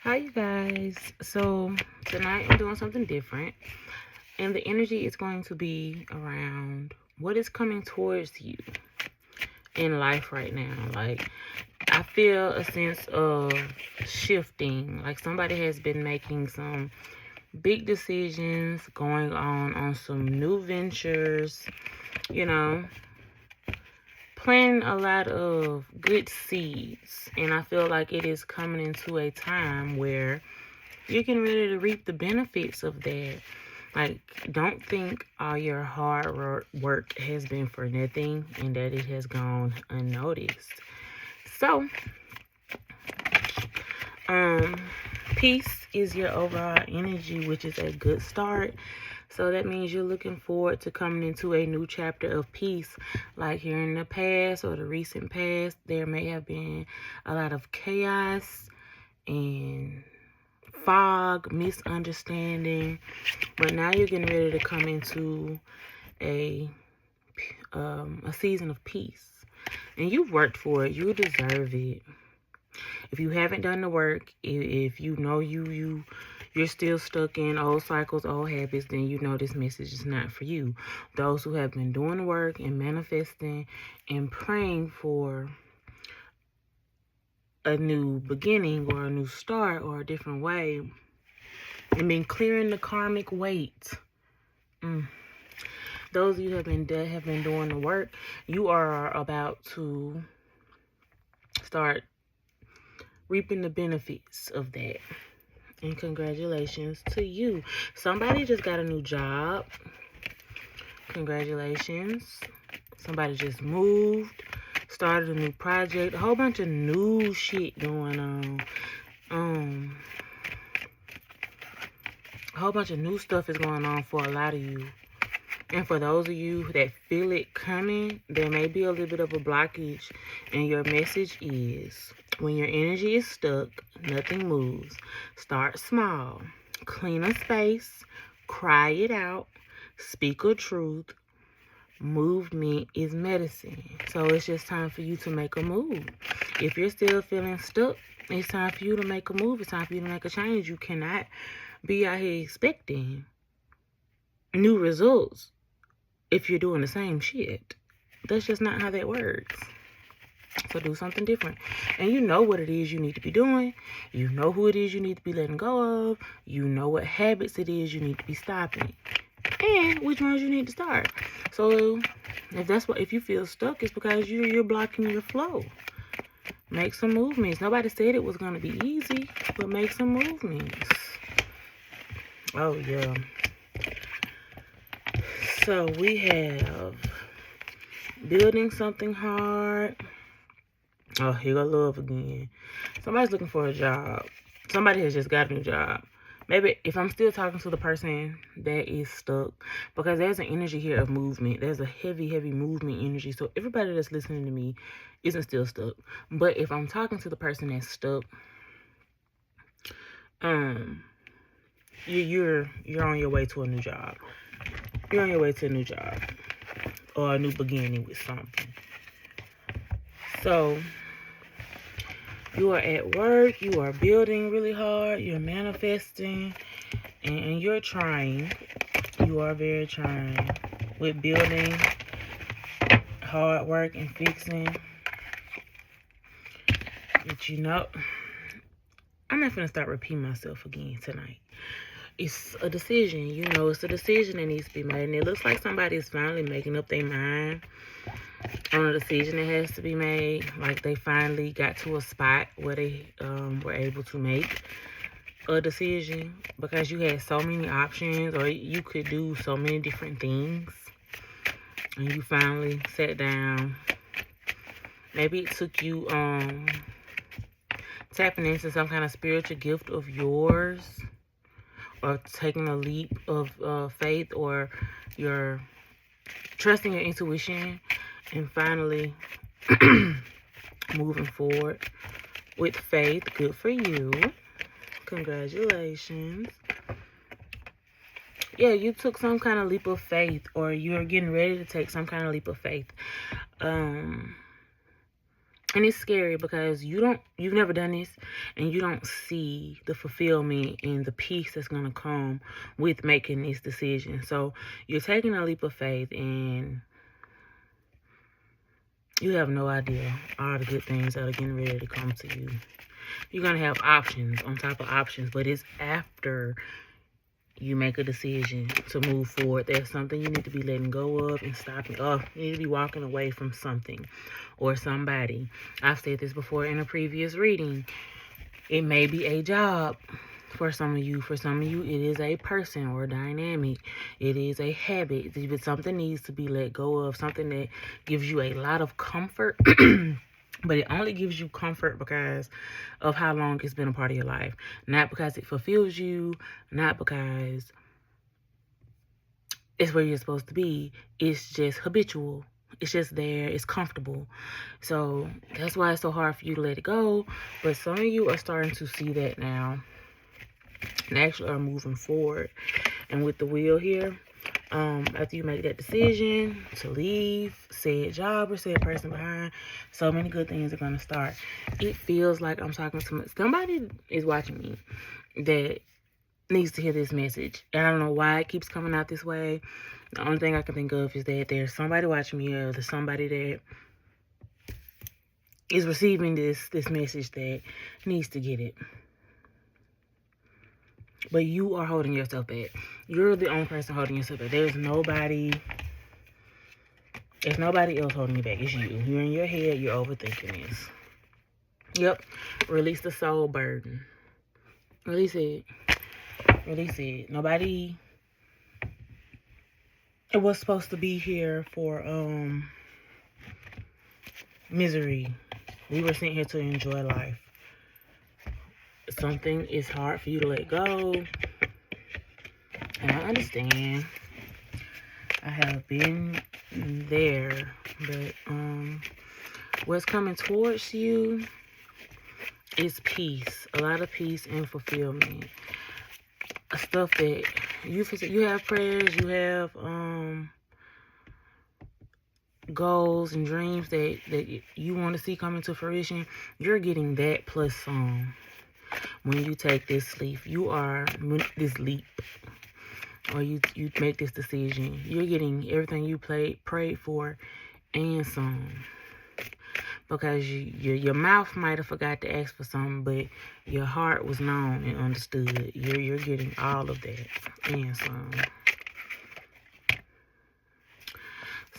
Hi, you guys. So, tonight I'm doing something different, and the energy is going to be around what is coming towards you in life right now. Like, I feel a sense of shifting, like somebody has been making some big decisions, going on some new ventures, you know, planting a lot of good seeds, and I feel like it is coming into a time where you're getting ready to reap the benefits of that. Like, don't think all your hard work has been for nothing and that it has gone unnoticed. So, um, peace is your overall energy, which is a good start. So that means you're looking forward to coming into a new chapter of peace. Like here in the past or the recent past, there may have been a lot of chaos and fog, misunderstanding, but now you're getting ready to come into a season of peace, and you've worked for it. You deserve it. If you haven't done the work, if you know you're still stuck in old cycles, old habits, then you know this message is not for you. Those who have been doing the work and manifesting and praying for a new beginning or a new start or a different way and been clearing the karmic weight. Those of you have been doing the work, you are about to start reaping the benefits of that. And congratulations to you. Somebody just got a new job. Congratulations. Somebody just moved, started a new project, a whole bunch of new shit going on. A whole bunch of new stuff is going on for a lot of you. And for those of you that feel it coming, there may be a little bit of a blockage. And your message is, when your energy is stuck, nothing moves. Start small. Clean a space. Cry it out. Speak a truth. Movement is medicine. So it's just time for you to make a move. If you're still feeling stuck, it's time for you to make a move. It's time for you to make a change. You cannot be out here expecting new results if you're doing the same shit. That's just not how that works. So do something different. And you know what it is you need to be doing. You know who it is you need to be letting go of. You know what habits it is you need to be stopping. And which ones you need to start. So if you feel stuck, it's because you're blocking your flow. Make some movements. Nobody said it was gonna be easy, but make some movements. Oh yeah. So we have building something hard. Oh, here go love again. Somebody's looking for a job. Somebody has just got a new job. Maybe if I'm still talking to the person that is stuck, because there's an energy here of movement. There's a heavy, heavy movement energy. So everybody that's listening to me isn't still stuck. But if I'm talking to the person that's stuck, you're on your way to a new job. You're on your way to a new job or a new beginning with something. So you are at work, you are building really hard, you're manifesting, and you're trying. You are very trying with building, hard work, and fixing. But you know, I'm not going to start repeating myself again tonight. It's a decision, it's a decision that needs to be made. And it looks like somebody is finally making up their mind on a decision that has to be made. Like they finally got to a spot where they were able to make a decision, because you had so many options, or you could do so many different things, and you finally sat down. Maybe it took you tapping into some kind of spiritual gift of yours, or taking a leap of faith, or you're trusting your intuition and finally moving forward with faith. Good for you. Congratulations. Yeah, you took some kind of leap of faith, or you're getting ready to take some kind of leap of faith. And it's scary because you've never done this, and you don't see the fulfillment and the peace that's going to come with making this decision. So you're taking a leap of faith, and you have no idea all the good things that are getting ready to come to you. You're going to have options on top of options, but it's after you make a decision to move forward. There's something you need to be letting go of and stopping. Oh, you need to be walking away from something or somebody. I've said this before in a previous reading. It may be a job for some of you. For some of you, it is a person or a dynamic. It is a habit. Something needs to be let go of. Something that gives you a lot of comfort. But it only gives you comfort because of how long it's been a part of your life. Not because it fulfills you. Not because it's where you're supposed to be. It's just habitual. It's just there. It's comfortable. So that's why it's so hard for you to let it go. But some of you are starting to see that now. And actually are moving forward. And with the wheel here, after you make that decision to leave said job or said person behind, so many good things are going to start. It feels like I'm talking to somebody is watching me that needs to hear this message. And I don't know why it keeps coming out this way. The only thing I can think of is that there's somebody watching me, or there's somebody that is receiving this message that needs to get it. But you are holding yourself back. You're the only person holding yourself back. There's nobody else holding you back. It's you. You're in your head. You're overthinking this. Yep. Release the soul burden. Release it. Release it. Nobody... It was supposed to be here for misery. We were sent here to enjoy life. Something is hard for you to let go. And I understand. I have been there. But what's coming towards you is peace. A lot of peace and fulfillment. Stuff that you have prayers, you have goals and dreams that you want to see come into fruition. You're getting that plus some. When you take this leap, or you make this decision, you're getting everything you prayed for and some. Because your mouth might have forgot to ask for something, but your heart was known and understood. You're getting all of that and some.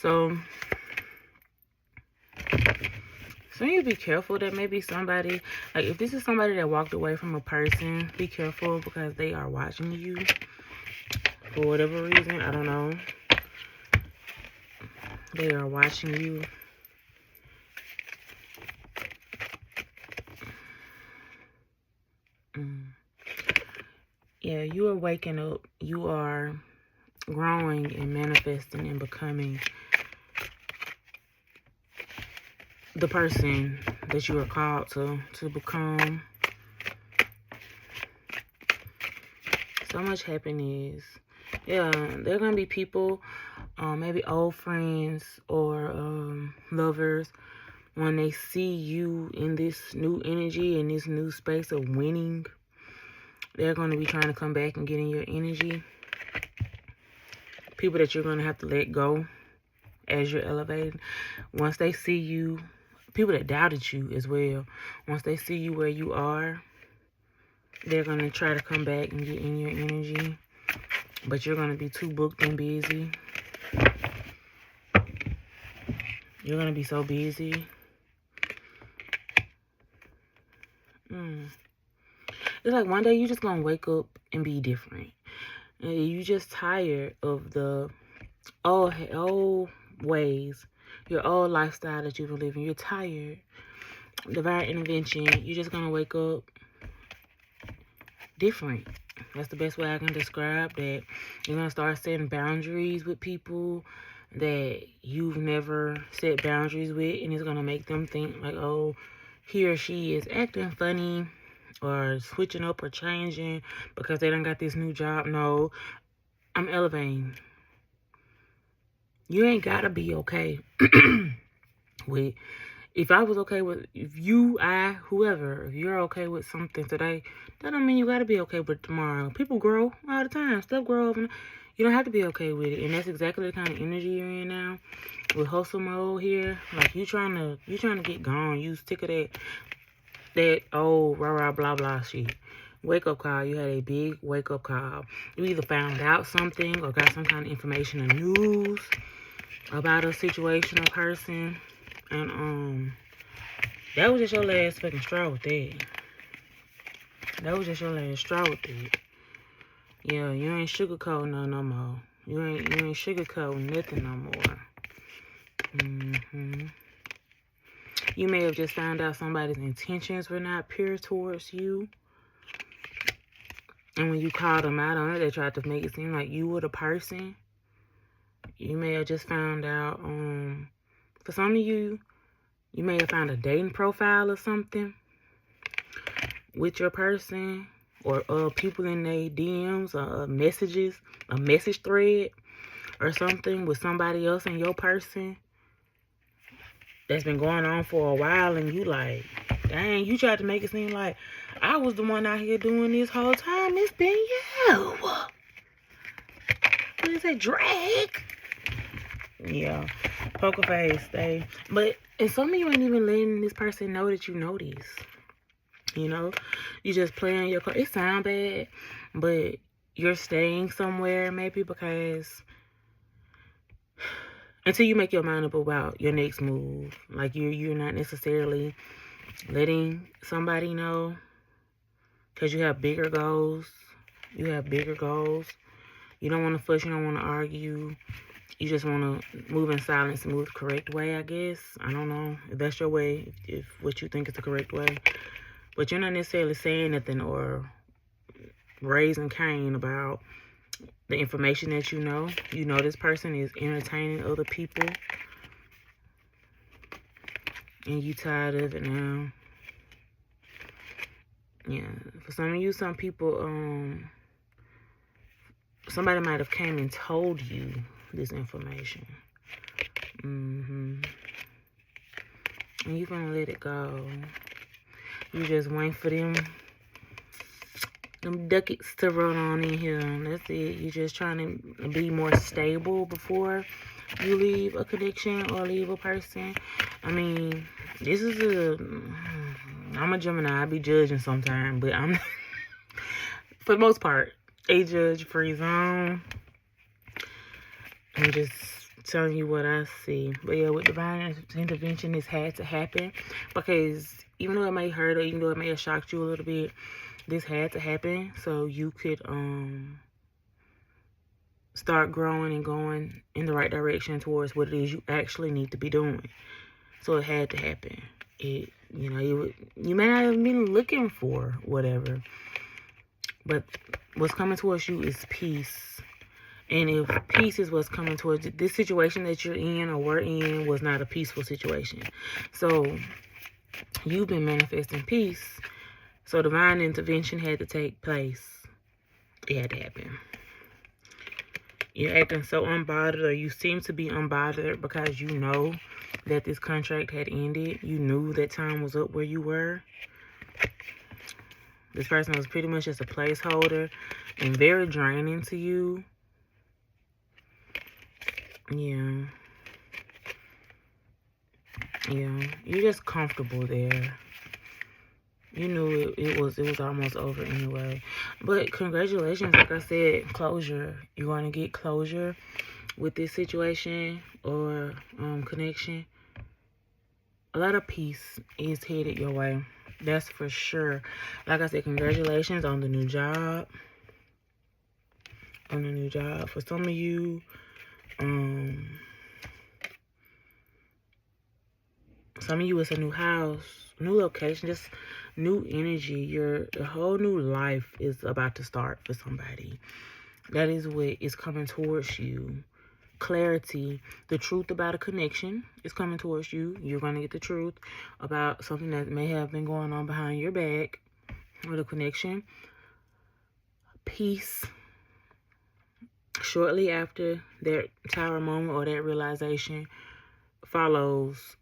So you be careful. That may be somebody, like if this is somebody that walked away from a person, be careful because they are watching you for whatever reason. I don't know. They are watching you. Yeah, you are waking up. You are growing and manifesting and becoming the person that you are called to become. So much happiness. Yeah, there are going to be people, maybe old friends or lovers, when they see you in this new energy, in this new space of winning, they're going to be trying to come back and get in your energy. People that you're going to have to let go as you're elevating. Once they see you, people that doubted you as well, once they see you where you are, they're going to try to come back and get in your energy. But you're going to be too booked and busy. You're going to be so busy. It's like one day you're just going to wake up and be different. You just tired of the old ways, your old lifestyle that you've been living. You're tired. Divine intervention. You're just going to wake up different. That's the best way I can describe that. You're going to start setting boundaries with people that you've never set boundaries with. And it's going to make them think like, oh, he or she is acting funny or switching up or changing because they done got this new job. No, I'm elevating. You ain't got to be okay with if I was okay with, if you, I, whoever, if you're okay with something today, that don't mean you gotta be okay with it tomorrow. People grow all the time. Stuff grow up, and you don't have to be okay with it. And that's exactly the kind of energy you're in now. With hustle mode here, like you trying to get gone. You sick of that old rah blah blah shit. Wake up call. You had a big wake up call. You either found out something or got some kind of information or news about a situation or person, and that was just your last fucking straw with that. That was just your last straw with that. Yeah, you ain't sugarcoating no more. You ain't sugarcoating nothing no more. You may have just found out somebody's intentions were not pure towards you. And when you called them out on it, they tried to make it seem like you were the person. You may have just found out, for some of you, you may have found a dating profile or something with your person, or people in their DMs or messages, a message thread or something with somebody else in your person that's been going on for a while, and you like, dang, you tried to make it seem like I was the one out here doing this whole time. It's been you. What is that, drag? Yeah, poker face, and some of you ain't even letting this person know that you know this. You know, you just playing your card. It sound bad, but you're staying somewhere maybe because until you make your mind up about your next move, like you're not necessarily letting somebody know because you have bigger goals. You have bigger goals. You don't want to fuss. You don't want to argue. You just want to move in silence and move the correct way, I guess. I don't know if that's your way, if what you think is the correct way. But you're not necessarily saying nothing or raising Cain about the information that you know. You know this person is entertaining other people. And you tired of it now. Yeah. For some of you, some people, somebody might have came and told you this information. And you're going to let it go. You just waiting for them ducats to run on in here. That's it. You're just trying to be more stable before you leave a connection or leave a person. I mean, I'm a Gemini. I be judging sometimes, but I'm, for the most part, a judge-free zone. I'm just telling you what I see. But yeah, with divine intervention, this had to happen because even though it may hurt or even though it may have shocked you a little bit, this had to happen so you could start growing and going in the right direction towards what it is you actually need to be doing. So it had to happen. You may not have been looking for whatever, but what's coming towards you is peace. And if peace is what's coming towards you, this situation that you're in or we're in was not a peaceful situation. So you've been manifesting peace. So divine intervention had to take place. It had to happen. You're acting so unbothered, or you seem to be unbothered because you know that this contract had ended. You knew that time was up where you were. This person was pretty much just a placeholder and very draining to you. Yeah. You're just comfortable there. You knew it was almost over anyway. But congratulations, like I said, closure. You're going to get closure with this situation or connection. A lot of peace is headed your way. That's for sure. Like I said, congratulations on the new job. For some of you, it's a new house, new location, just new energy. A whole new life is about to start for somebody. That is what is coming towards you. Clarity, the truth about a connection is coming towards you. You're going to get the truth about something that may have been going on behind your back with a connection. Peace. Shortly after that tower moment or that realization follows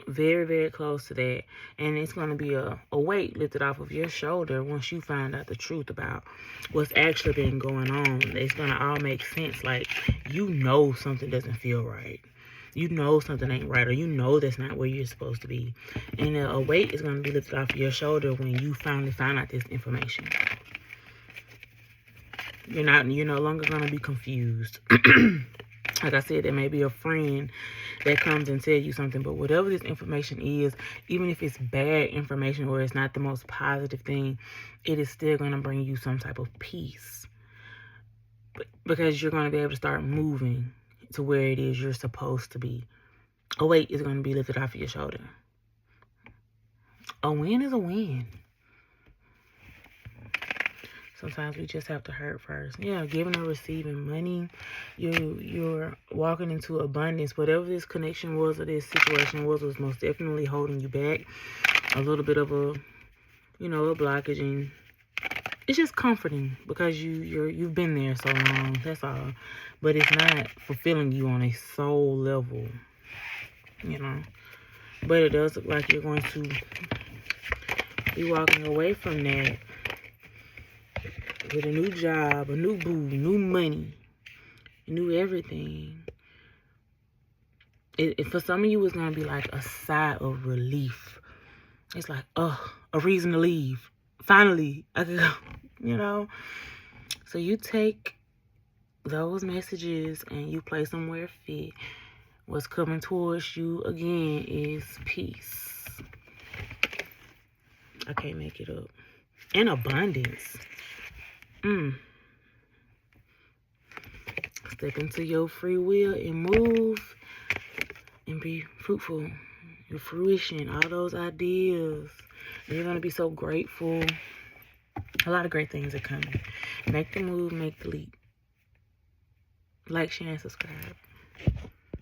Very, very close to that. And it's going to be a weight lifted off of your shoulder once you find out the truth about what's actually been going on. It's going to all make sense. Like, you know something doesn't feel right. You know something ain't right, or you know that's not where you're supposed to be. And a weight is going to be lifted off of your shoulder when you finally find out this information. You're no longer going to be confused. Like I said, there may be a friend that comes and tells you something, but whatever this information is, even if it's bad information or it's not the most positive thing, it is still going to bring you some type of peace. Because you're going to be able to start moving to where it is you're supposed to be. A weight is going to be lifted off of your shoulder. A win is a win. Sometimes we just have to hurt first. Yeah, giving or receiving money. You're walking into abundance. Whatever this connection was or this situation was most definitely holding you back. A little bit of a blockage. And it's just comforting because you've been there so long. That's all. But it's not fulfilling you on a soul level. But it does look like you're going to be walking away from that with a new job, a new boo, new money, new everything. For some of you, it's going to be like a sigh of relief. It's like, a reason to leave. Finally, I can go, So you take those messages and you place them where it fit. What's coming towards you, again, is peace. I can't make it up. And abundance. Step into your free will and move and be fruitful. Your fruition, all those ideas. You're going to be so grateful. A lot of great things are coming. Make the move, make the leap. Like, share, and subscribe.